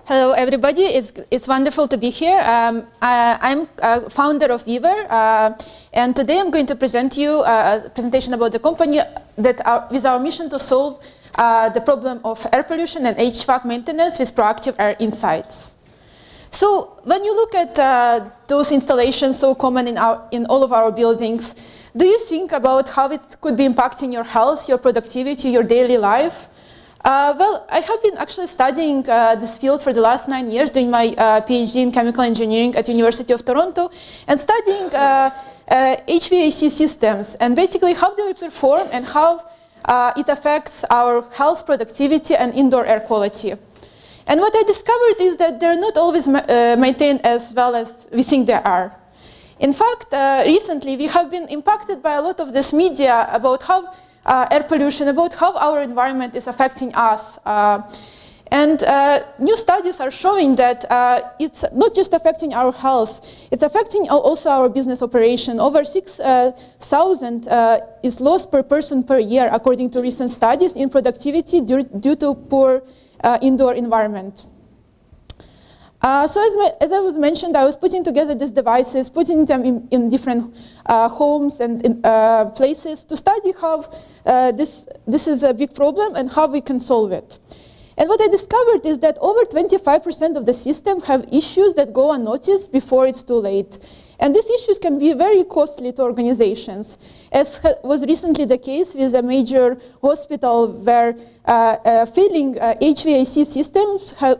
Hello, everybody. It's wonderful to be here. I'm founder of Weaver, and today I'm going to present you a presentation about the company with our mission to solve the problem of air pollution and HVAC maintenance with proactive air insights. So when you look at those installations so common in all of our buildings, do you think about how it could be impacting your health, your productivity, your daily life? Well, I have been actually studying this field for the last 9 years, doing my PhD in chemical engineering at University of Toronto, and studying HVAC systems, and basically how they perform and how it affects our health, productivity, and indoor air quality. And what I discovered is that they're not always maintained as well as we think they are. In fact, recently we have been impacted by a lot of this media about how air pollution, about how our environment is affecting us. And new studies are showing that it's not just affecting our health, it's affecting also our business operation. Over 6,000 is lost per person per year, according to recent studies, in productivity due to poor indoor environment. So as I was mentioned, I was putting together these devices, putting them in different homes and places to study how this is a big problem and how we can solve it. And what I discovered is that over 25% of the system have issues that go unnoticed before it's too late. And these issues can be very costly to organizations, as was recently the case with a major hospital where failing HVAC systems have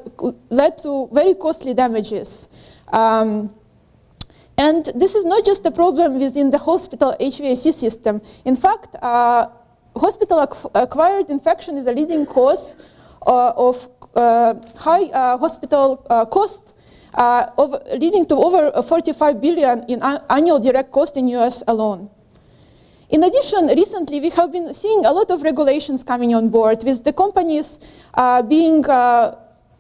led to very costly damages. And this is not just a problem within the hospital HVAC system. In fact, hospital-acquired infection is a leading cause of high hospital cost, leading to over 45 billion in annual direct cost in US alone. In addition, recently we have been seeing a lot of regulations coming on board, with the companies being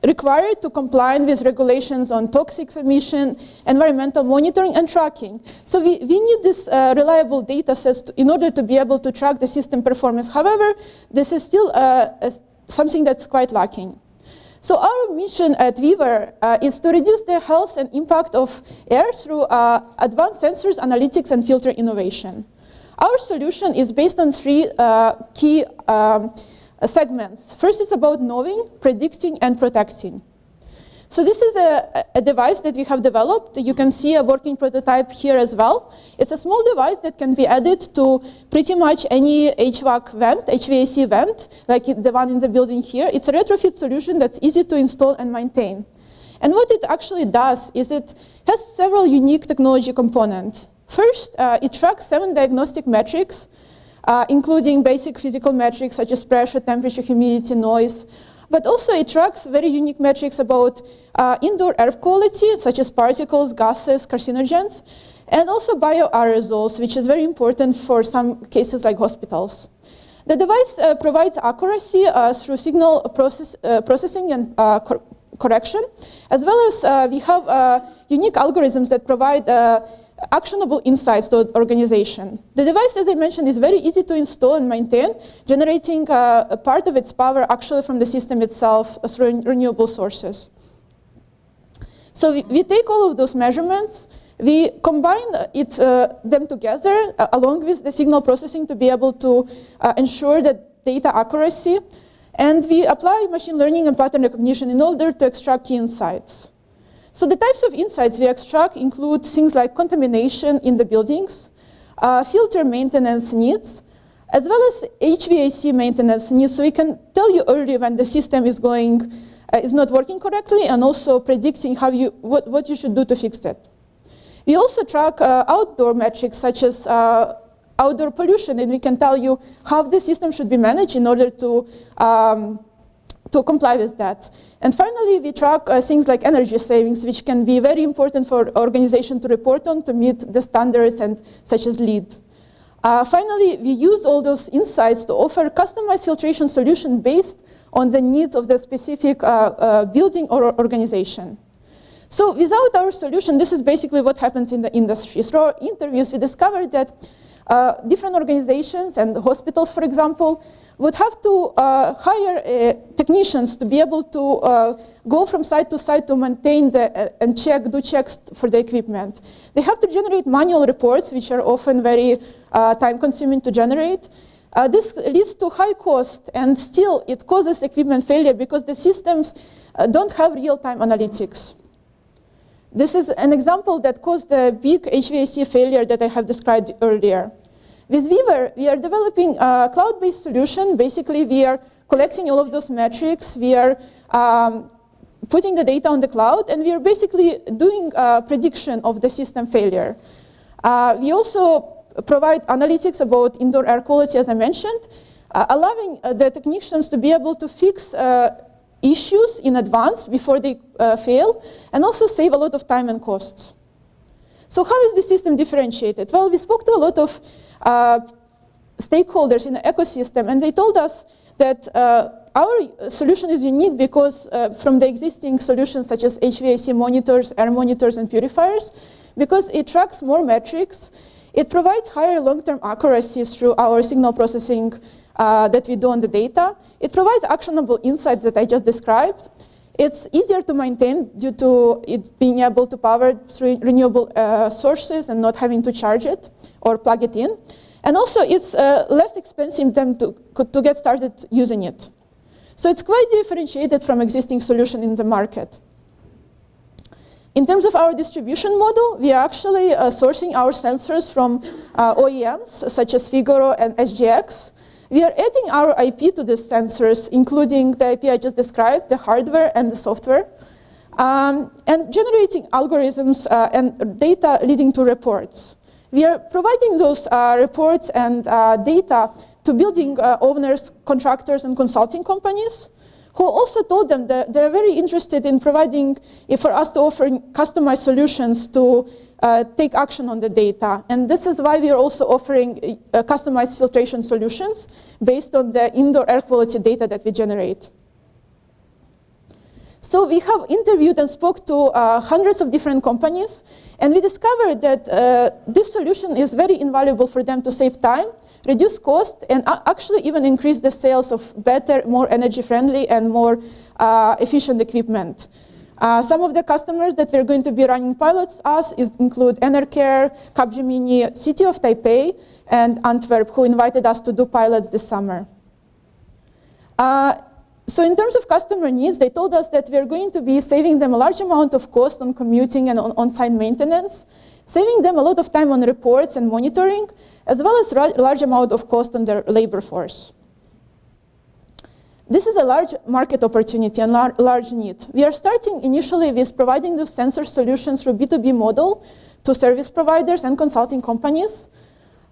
required to comply with regulations on toxic emission, environmental monitoring and tracking. So we need this reliable data sets in order to be able to track the system performance. However, this is still something that's quite lacking. So our mission at Weaver is to reduce the health and impact of air through advanced sensors, analytics, and filter innovation. Our solution is based on three key segments. First is about knowing, predicting, and protecting. So this is a device that we have developed. You can see a working prototype here as well. It's a small device that can be added to pretty much any HVAC vent, like the one in the building here. It's a retrofit solution that's easy to install and maintain. And what it actually does is it has several unique technology components. First, it tracks 7 diagnostic metrics, including basic physical metrics such as pressure, temperature, humidity, noise. But also it tracks very unique metrics about indoor air quality, such as particles, gases, carcinogens, and also bioaerosols, which is very important for some cases like hospitals. The device provides accuracy through signal processing and correction, as well as we have unique algorithms that provide actionable insights to the organization. The device, as I mentioned, is very easy to install and maintain, generating a part of its power actually from the system itself through renewable sources. So we take all of those measurements, we combine them together along with the signal processing to be able to ensure that data accuracy, and we apply machine learning and pattern recognition in order to extract key insights. So the types of insights we extract include things like contamination in the buildings, filter maintenance needs, as well as HVAC maintenance needs, so we can tell you early when the system is not working correctly, and also predicting what you should do to fix that. We also track outdoor metrics such as outdoor pollution, and we can tell you how the system should be managed in order to comply with that. And finally, we track things like energy savings, which can be very important for organizations to report on to meet the standards and such as LEED. Finally, we use all those insights to offer customized filtration solution based on the needs of the specific building or organization. So without our solution, this is basically what happens in the industry. Through our interviews, we discovered that different organizations and hospitals, for example, would have to hire technicians to be able to go from site to site to maintain and do checks for the equipment. They have to generate manual reports, which are often very time-consuming to generate. This leads to high cost, and still it causes equipment failure because the systems don't have real-time analytics. This is an example that caused the big HVAC failure that I have described earlier. With Weaver, we are developing a cloud-based solution. Basically, we are collecting all of those metrics. We are putting the data on the cloud, and we are basically doing a prediction of the system failure. We also provide analytics about indoor air quality, as I mentioned, allowing the technicians to be able to fix issues in advance before they fail, and also save a lot of time and costs. So how is the system differentiated? Well, we spoke to a lot of stakeholders in the ecosystem, and they told us that our solution is unique because from the existing solutions such as HVAC monitors, air monitors, and purifiers, because it tracks more metrics. It provides higher long-term accuracy through our signal processing that we do on the data. It provides actionable insights that I just described. It's easier to maintain due to it being able to power through renewable sources and not having to charge it or plug it in. And also, it's less expensive than to get started using it. So it's quite differentiated from existing solution in the market. In terms of our distribution model, we are actually sourcing our sensors from OEMs, such as Figaro and SGX. We are adding our IP to these sensors, including the IP I just described, the hardware and the software, and generating algorithms and data leading to reports. We are providing those reports and data to building owners, contractors, and consulting companies, who also told them that they're very interested in providing, for us to offer customized solutions to take action on the data. And this is why we are also offering customized filtration solutions based on the indoor air quality data that we generate. So we have interviewed and spoke to hundreds of different companies, and we discovered that this solution is very invaluable for them to save time, reduce cost, and actually even increase the sales of better, more energy-friendly, and more efficient equipment. Some of the customers that we're going to be running pilots include Enercare, Capgemini, City of Taipei, and Antwerp, who invited us to do pilots this summer. So in terms of customer needs, they told us that we're going to be saving them a large amount of cost on commuting and on-site maintenance, saving them a lot of time on reports and monitoring, as well as a large amount of cost on their labor force. This is a large market opportunity and large need. We are starting initially with providing the sensor solutions through B2B model to service providers and consulting companies.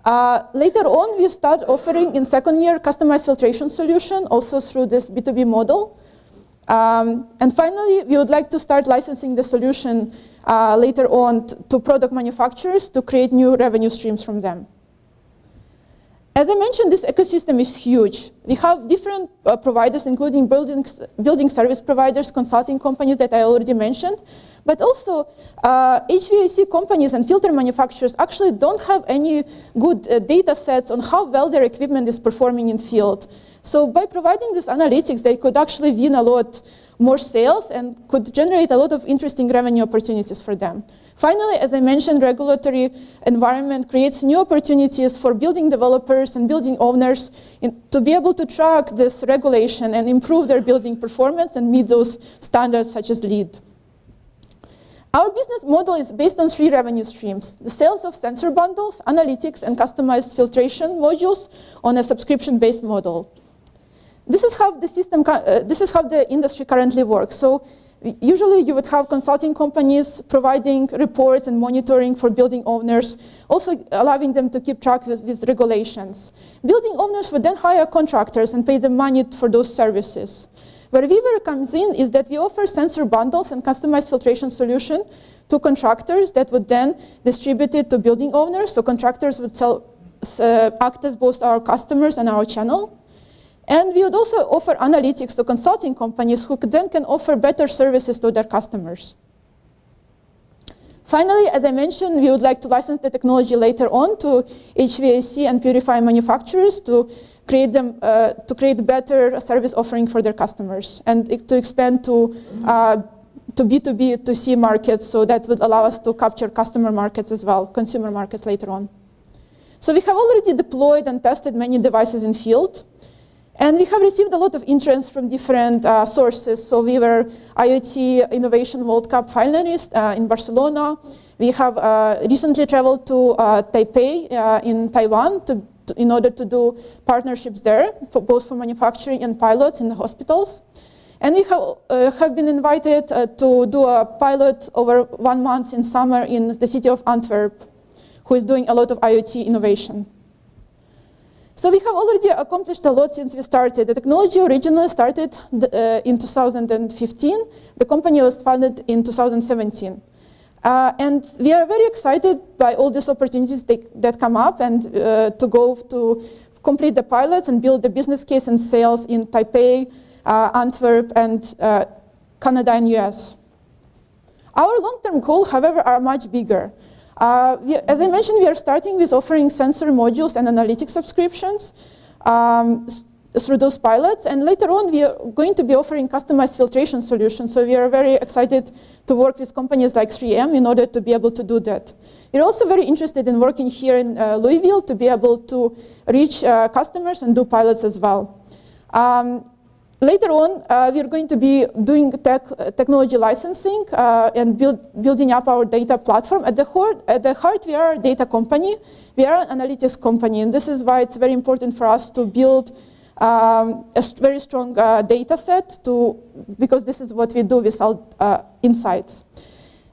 Later on, we start offering in second year customized filtration solution also through this B2B model. And finally, we would like to start licensing the solution later on to product manufacturers to create new revenue streams from them. As I mentioned, this ecosystem is huge. We have different providers, including building service providers, consulting companies that I already mentioned, but also HVAC companies and filter manufacturers actually don't have any good data sets on how well their equipment is performing in field. So by providing this analytics, they could actually win a lot more sales and could generate a lot of interesting revenue opportunities for them. Finally, as I mentioned, regulatory environment creates new opportunities for building developers and building owners to be able to track this regulation and improve their building performance and meet those standards such as LEED. Our business model is based on 3 revenue streams: the sales of sensor bundles, analytics, and customized filtration modules on a subscription-based model. This is how the industry currently works. So usually you would have consulting companies providing reports and monitoring for building owners, also allowing them to keep track with regulations. Building owners would then hire contractors and pay them money for those services. Where Weaver comes in is that we offer sensor bundles and customized filtration solution to contractors that would then distribute it to building owners. So contractors would act as both our customers and our channel. And we would also offer analytics to consulting companies who then can offer better services to their customers. Finally, as I mentioned, we would like to license the technology later on to HVAC and purifier manufacturers to create better service offering for their customers and to expand to B2B, to C markets, so that would allow us to capture customer markets as well, consumer markets later on. So we have already deployed and tested many devices in field, and we have received a lot of interest from different sources. So we were IoT Innovation World Cup finalists in Barcelona. We have recently traveled to Taipei in Taiwan in order to do partnerships there, both for manufacturing and pilots in the hospitals. And we have been invited to do a pilot over 1 month in summer in the city of Antwerp, who is doing a lot of IoT innovation. So we have already accomplished a lot since we started. The technology originally started in 2015. The company was founded in 2017. And we are very excited by all these opportunities that come up and to go to complete the pilots and build the business case and sales in Taipei, Antwerp, and Canada and US. Our long-term goals, however, are much bigger. As I mentioned, we are starting with offering sensor modules and analytics subscriptions through those pilots, and later on we are going to be offering customized filtration solutions. So we are very excited to work with companies like 3M in order to be able to do that. We're also very interested in working here in Louisville to be able to reach customers and do pilots as well. Later on, we are going to be doing technology licensing and building up our data platform. At the heart, we are a data company. We are an analytics company, and this is why it's very important for us to build a very strong data set because this is what we do with our insights.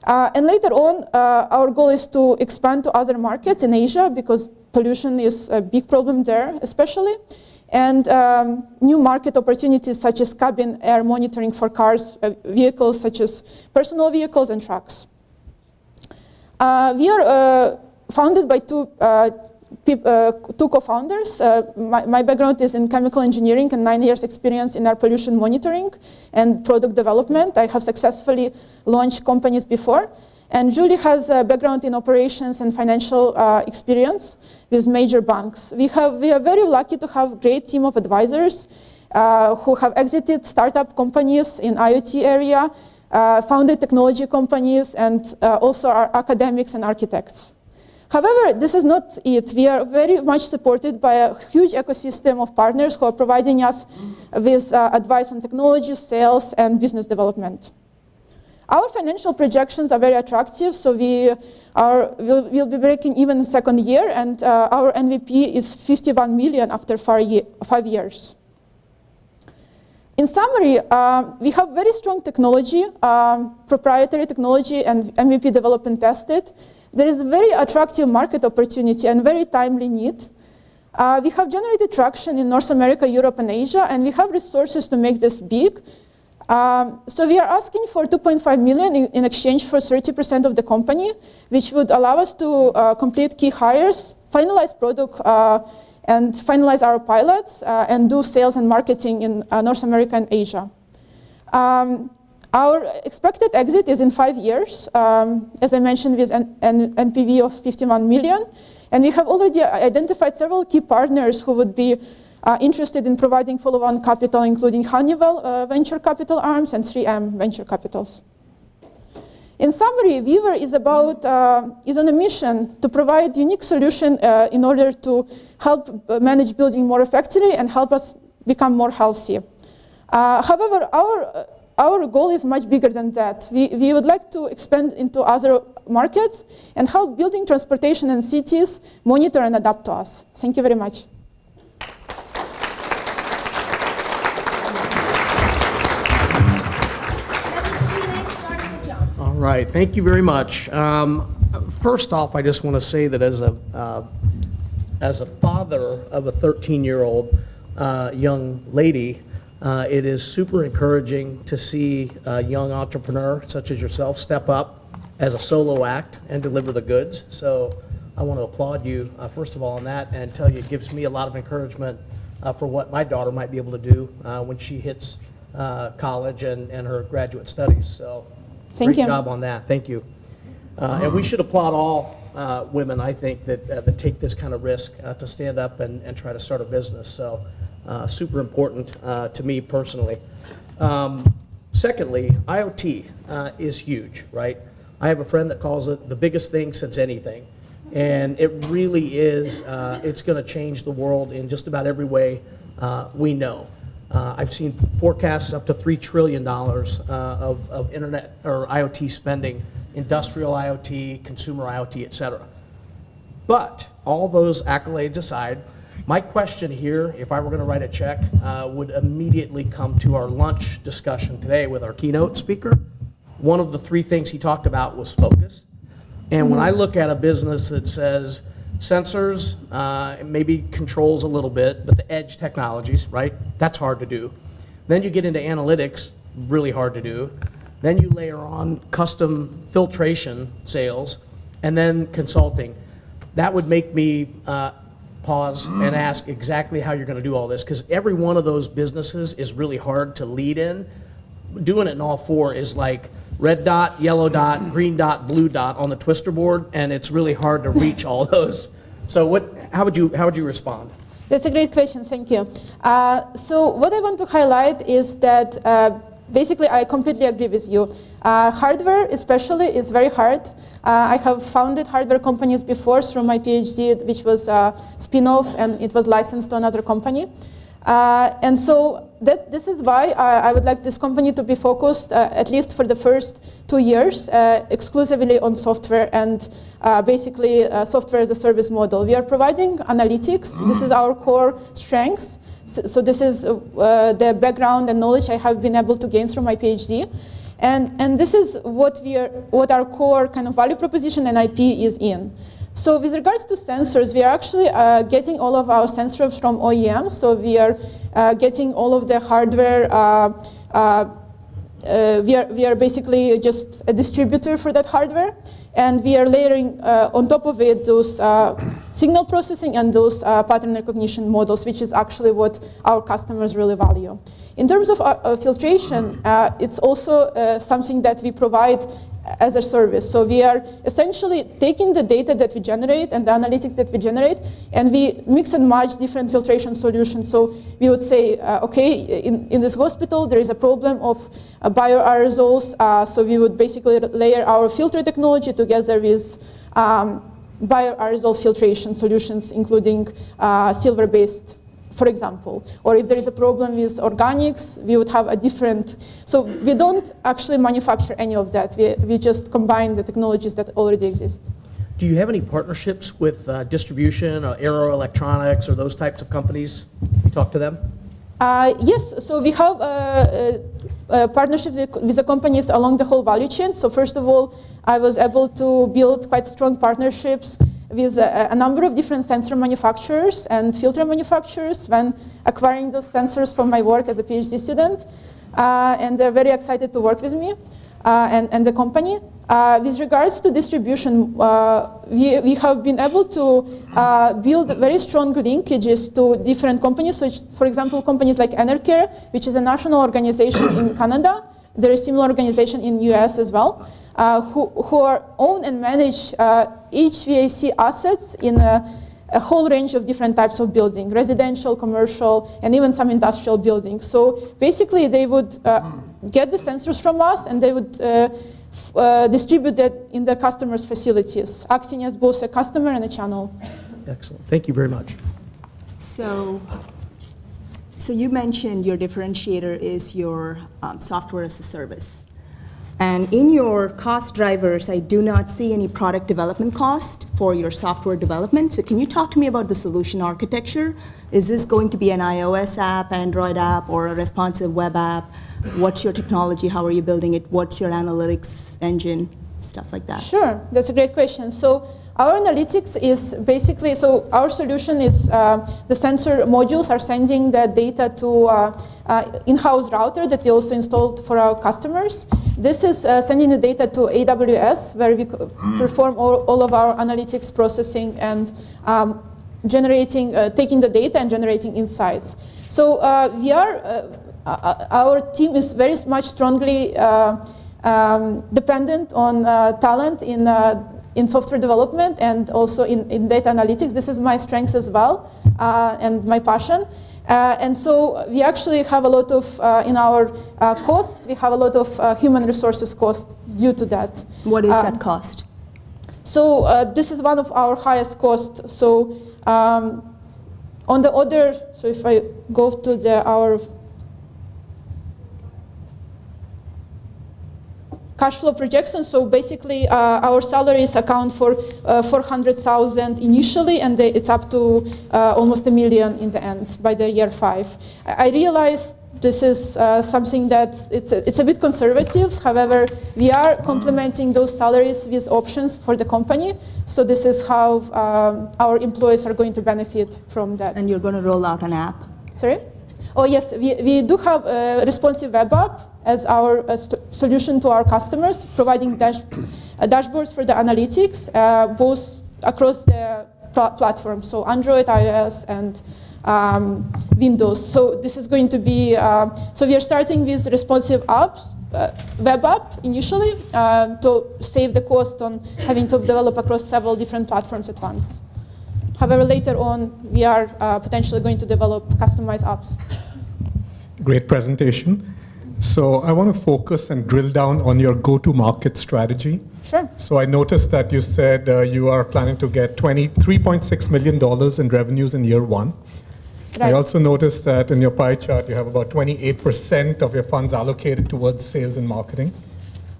And later on, our goal is to expand to other markets in Asia because pollution is a big problem there, especially. And new market opportunities such as cabin air monitoring for cars, vehicles such as personal vehicles and trucks. We are founded by two co-founders. My background is in chemical engineering and 9 years experience in air pollution monitoring and product development. I have successfully launched companies before. And Julie has a background in operations and financial experience with major banks. We are very lucky to have a great team of advisors who have exited startup companies in IoT area, founded technology companies, and also are academics and architects. However, this is not it. We are very much supported by a huge ecosystem of partners who are providing us with advice on technology, sales, and business development. Our financial projections are very attractive, so we'll be breaking even the second year, and our MVP is 51 million after 5 years. In summary, we have very strong technology, proprietary technology, and MVP development tested. There is a very attractive market opportunity and very timely need. We have generated traction in North America, Europe, and Asia, and we have resources to make this big. So we are asking for 2.5 million in exchange for 30% of the company, which would allow us to complete key hires, finalize product, and finalize our pilots, and do sales and marketing in North America and Asia. Our expected exit is in 5 years, as I mentioned, with an NPV of 51 million. And we have already identified several key partners who would be interested in providing follow-on capital, including Honeywell venture capital arms and 3M venture capitals. In summary, Weaver is on a mission to provide unique solution in order to help manage building more effectively and help us become more healthy. However, our goal is much bigger than that. We would like to expand into other markets and help building transportation and cities monitor and adapt to us. Thank you very much. All right, thank you very much. First off, I just want to say that as a father of a 13-year-old young lady, it is super encouraging to see a young entrepreneur such as yourself step up as a solo act and deliver the goods. So I want to applaud you, first of all, on that, and tell you it gives me a lot of encouragement for what my daughter might be able to do when she hits college and her graduate studies. So Thank you. Great job on that. Thank you. And we should applaud all women, I think, that take this kind of risk to stand up and try to start a business. So super important to me personally. Secondly, IoT is huge, right? I have a friend that calls it the biggest thing since anything. And it really is, it's going to change the world in just about every way we know. I've seen forecasts up to $3 trillion of internet or IoT spending, industrial IoT, consumer IoT, et cetera. But all those accolades aside, my question here, if I were going to write a check, would immediately come to our lunch discussion today with our keynote speaker. One of the three things he talked about was focus. And when I look at a business that says sensors, maybe controls a little bit, but the edge technologies, right? That's hard to do. Then you get into analytics, really hard to do. Then you layer on custom filtration sales, and then consulting. That would make me pause and ask exactly how you're going to do all this, because every one of those businesses is really hard to lead in. Doing it in all four is like red dot, yellow dot, green dot, blue dot on the twister board, and it's really hard to reach all those. So how would you respond? That's a great question, thank you. So what I want to highlight is that basically I completely agree with you. Hardware especially is very hard. I have founded hardware companies before through my PhD, which was a spin-off, and it was licensed to another company. And so this is why I would like this company to be focused, at least for the first 2 years, exclusively on software and basically software as a service model. We are providing analytics. This is our core strengths. So this is the background and knowledge I have been able to gain through my PhD. And this is what our core kind of value proposition and IP is in. So with regards to sensors, we are actually getting all of our sensors from OEM. So we are getting all of the hardware. We are basically just a distributor for that hardware. And we are layering on top of it those signal processing and those pattern recognition models, which is actually what our customers really value. In terms of filtration, it's also something that we provide as a service. So we are essentially taking the data that we generate and the analytics that we generate, and we mix and match different filtration solutions. So we would say, okay, in this hospital, there is a problem of bioaerosols. So we would basically layer our filter technology together with bioaerosol filtration solutions, including silver-based, for example. Or if there is a problem with organics, we would have a different, so we don't actually manufacture any of that. We just combine the technologies that already exist. Do you have any partnerships with distribution, Aero Electronics, or those types of companies? You talk to them? Yes, so we have partnerships with the companies along the whole value chain. So first of all, I was able to build quite strong partnerships with a number of different sensor manufacturers and filter manufacturers when acquiring those sensors from my work as a PhD student. And they're very excited to work with me and the company. With regards to distribution, we have been able to build very strong linkages to different companies. So, for example, companies like Enercare, which is a national organization in Canada. There is a similar organization in US as well, who own and manage HVAC assets in a whole range of different types of building, residential, commercial, and even some industrial buildings. So basically, they would get the sensors from us, and they would distribute that in their customers' facilities, acting as both a customer and a channel. Excellent. Thank you very much. So you mentioned your differentiator is your software as a service. And in your cost drivers, I do not see any product development cost for your software development. So can you talk to me about the solution architecture? Is this going to be an iOS app, Android app, or a responsive web app? What's your technology? How are you building it? What's your analytics engine? Stuff like that. Sure, that's a great question. So our analytics is basically, so our solution is the sensor modules are sending the data to in-house router that we also installed for our customers. This is sending the data to AWS, where we perform all of our analytics processing and taking the data and generating insights. So our team is very much strongly dependent on talent in software development and also in data analytics. This is my strength as well and my passion. And so we actually have a lot of, in our cost, we have a lot of human resources cost due to that. What is that cost? So this is one of our highest costs. So on the other, so if I go to our cash flow projection, so basically our salaries account for 400,000 initially, and it's up to almost $1 million in the end by the year 5. I realize this is something that it's a bit conservative. However, we are complementing those salaries with options for the company. So this is how our employees are going to benefit from that. And you're going to roll out an app? Sorry? Oh yes, we do have a responsive web app as our solution to our customers, providing dashboards for the analytics, both across the platform, so Android, iOS, and Windows. So this is going to be, so we are starting with responsive apps, web app initially, to save the cost on having to develop across several different platforms at once. However, later on, we are potentially going to develop customized apps. Great presentation. So I want to focus and drill down on your go-to-market strategy. Sure. So I noticed that you said you are planning to get $3.6 million in revenues in year 1. Right. I also noticed that in your pie chart, you have about 28% of your funds allocated towards sales and marketing.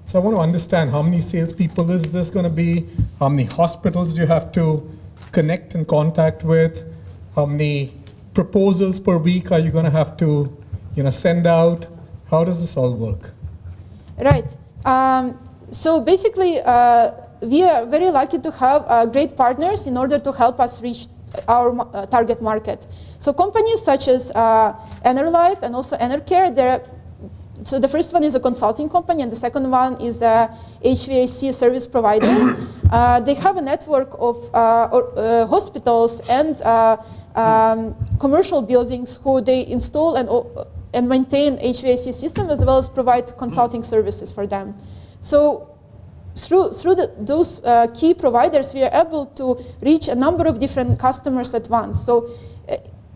So I want to understand, how many salespeople is this going to be? How many hospitals do you have to connect and contact with? How many proposals per week are you going to have to send out? How does this all work? Right. So basically, we are very lucky to have great partners in order to help us reach our target market. So companies such as Enerlife and also Enercare, so the first one is a consulting company, and the second one is a HVAC service provider. They have a network of hospitals and commercial buildings who they install and maintain HVAC systems, as well as provide consulting services for them. So through those key providers, we are able to reach a number of different customers at once. So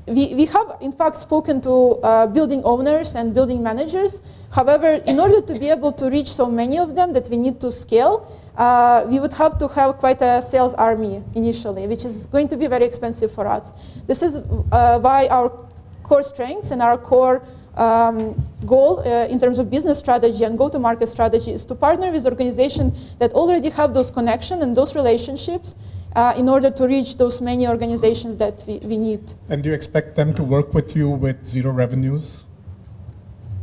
we have, in fact, spoken to building owners and building managers. However, in order to be able to reach so many of them that we need to scale, we would have to have quite a sales army initially, which is going to be very expensive for us. This is why our core strengths and our core goal in terms of business strategy and go-to-market strategy is to partner with organizations that already have those connections and those relationships in order to reach those many organizations that we need. And do you expect them to work with you with zero revenues?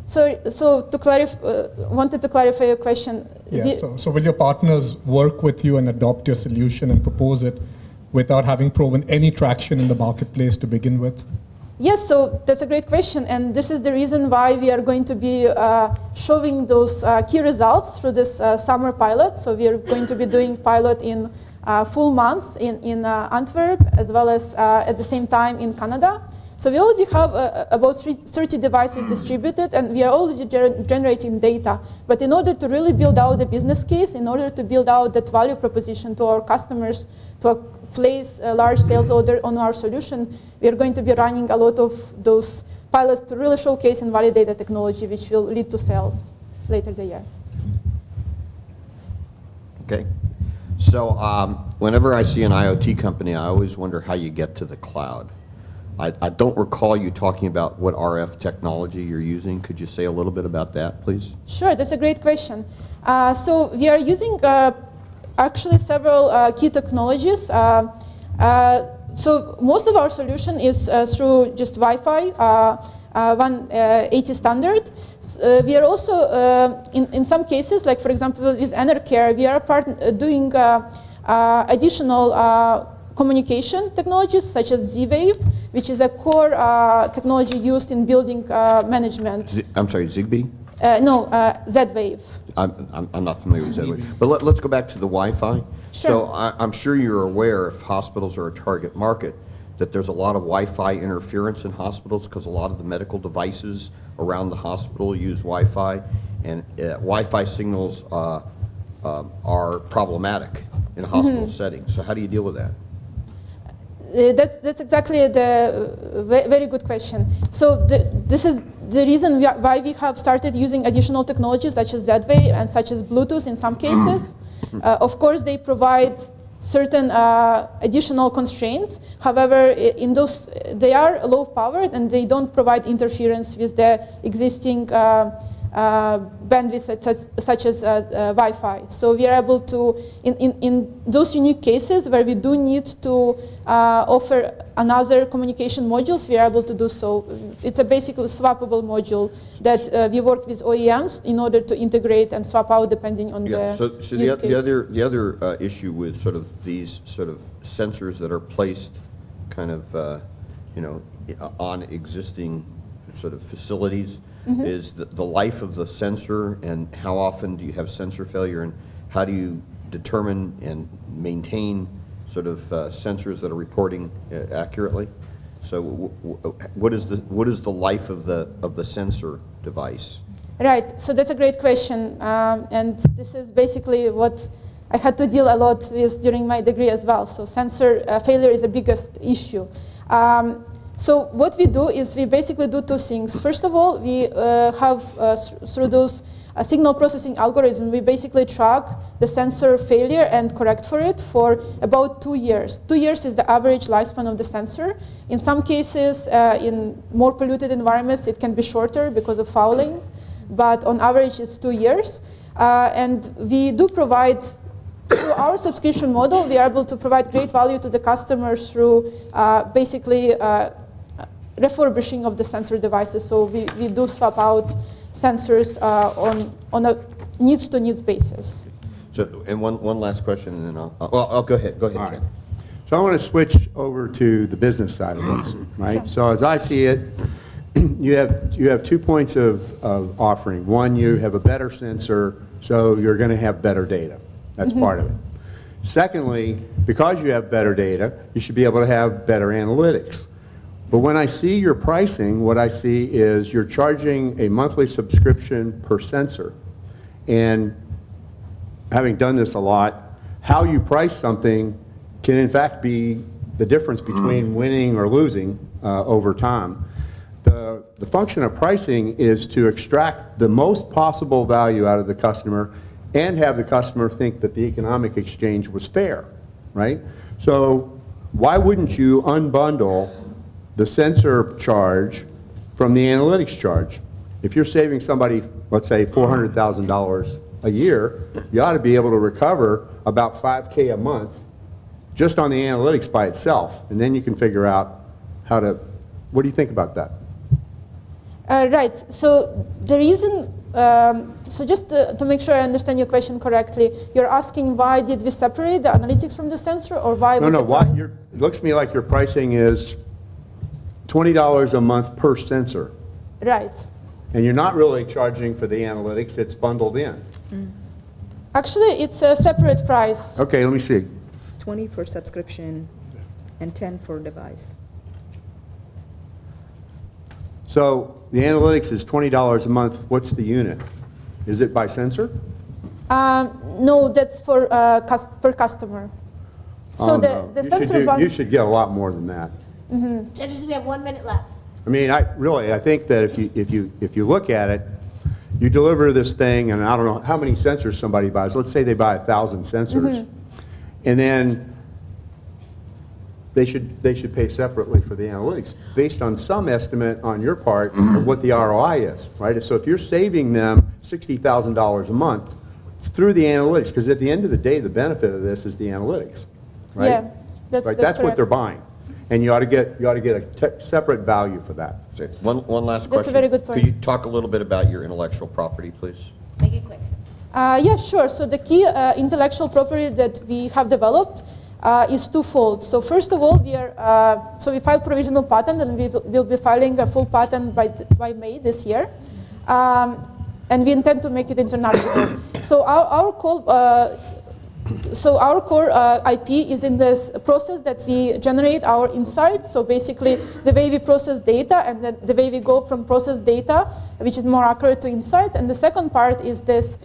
So to clarify, wanted to clarify your question. Yeah, so will your partners work with you and adopt your solution and propose it without having proven any traction in the marketplace to begin with? Yes, so that's a great question, and this is the reason why we are going to be showing those key results through this summer pilot. So we are going to be doing pilot in full months in Antwerp, as well as at the same time in Canada. So we already have about 30 devices distributed, and we are already generating data. But in order to really build out the business case, in order to build out that value proposition to our customers, to place a large sales order on our solution, we are going to be running a lot of those pilots to really showcase and validate the technology, which will lead to sales later the year. Okay. So whenever I see an IoT company, I always wonder how you get to the cloud. I don't recall you talking about what RF technology you're using. Could you say a little bit about that, please? Sure, that's a great question. So we are using actually several key technologies. So most of our solution is through just Wi-Fi, 180 standard. We are also, in some cases, like for example with Enercare, we are doing additional communication technologies such as Z-Wave, which is a core technology used in building management. I'm sorry, Zigbee? No, Z-Wave. I'm not familiar with Z-Wave. But let's go back to the Wi-Fi. Sure. So I'm sure you're aware if hospitals are a target market, that there's a lot of Wi-Fi interference in hospitals because a lot of the medical devices around the hospital use Wi-Fi, and Wi-Fi signals are problematic in a hospital setting. So how do you deal with that? That's exactly the very good question. So this is the reason why we have started using additional technologies such as Z-Wave and such as Bluetooth in some cases. Of course, they provide certain additional constraints. However, in those, they are low powered and they don't provide interference with the existing bandwidth such as Wi-Fi. So we are able to, in those unique cases where we do need to offer another communication modules, we are able to do so. It's a basically swappable module that we work with OEMs in order to integrate and swap out depending on the So use the case. other issue with sort of these sort of sensors that are placed kind of, on existing sort of facilities is the life of the sensor, and how often do you have sensor failure, and how do you determine and maintain sort of sensors that are reporting accurately? So what is the life of the sensor device? Right, so that's a great question, and this is basically what I had to deal a lot with during my degree as well. So sensor failure is the biggest issue. So what we do is we basically do two things. First of all, we have, through those signal processing algorithm, we basically track the sensor failure and correct for it for about 2 years. 2 years is the average lifespan of the sensor. In some cases, in more polluted environments, it can be shorter because of fouling, but on average, it's 2 years. And we do provide, through our subscription model, we are able to provide great value to the customers through basically refurbishing of the sensor devices. So we do swap out sensors on a needs-to-needs basis. So, and one last question, and then I'll go ahead. Go ahead, All right. Ken. So I want to switch over to the business side of this, right? So as I see it, you have 2 points of offering. One, you have a better sensor, so you're going to have better data. That's part of it. Secondly, because you have better data, you should be able to have better analytics. But when I see your pricing, what I see is you're charging a monthly subscription per sensor. And having done this a lot, how you price something can in fact be the difference between winning or losing over time. The function of pricing is to extract the most possible value out of the customer and have the customer think that the economic exchange was fair, right? So why wouldn't you unbundle the sensor charge from the analytics charge? If you're saving somebody, let's say, $400,000 a year, you ought to be able to recover about $5K a month just on the analytics by itself, and then you can figure out how to, what do you think about that? Right, so the reason, so just to make sure I understand your question correctly, you're asking why did we separate the analytics from the sensor, or why? No, it looks to me like your pricing is $20 a month per sensor. Right. And you're not really charging for the analytics, it's bundled in. Actually, it's a separate price. Okay, let me see. 20 for subscription and 10 for device. So the analytics is $20 a month. What's the unit? Is it by sensor? No, that's for per customer. So Oh, the no. sensor You bundle. should get a lot more than that. Judges, we have 1 minute left. I mean, I think that if you look at it, you deliver this thing, and I don't know how many sensors somebody buys. Let's say they buy 1,000 sensors, and then they should pay separately for the analytics based on some estimate on your part of what the ROI is, right? So if you're saving them $60,000 a month through the analytics, because at the end of the day, the benefit of this is the analytics, right? Yeah, that's Right, that's that's what correct. they're buying, and you ought to get a separate value for that. So, one last That's a question. very good point. Could you talk a little bit about your intellectual property, please? Make it quick. Yeah, sure. So the key intellectual property that we have developed is twofold. So first of all, we filed provisional patent, and we'll be filing a full patent by May this year. And we intend to make it international. So our So our core IP is in this process that we generate our insights. So basically, the way we process data and the way we go from process data, which is more accurate, to insights. And the second part is this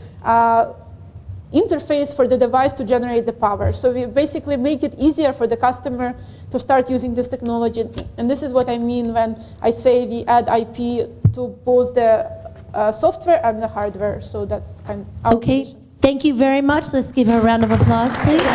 interface for the device to generate the power. So we basically make it easier for the customer to start using this technology. And this is what I mean when I say we add IP to both the software and the hardware. So that's kind of our Okay, vision. thank you very much. Let's give her a round of applause, please.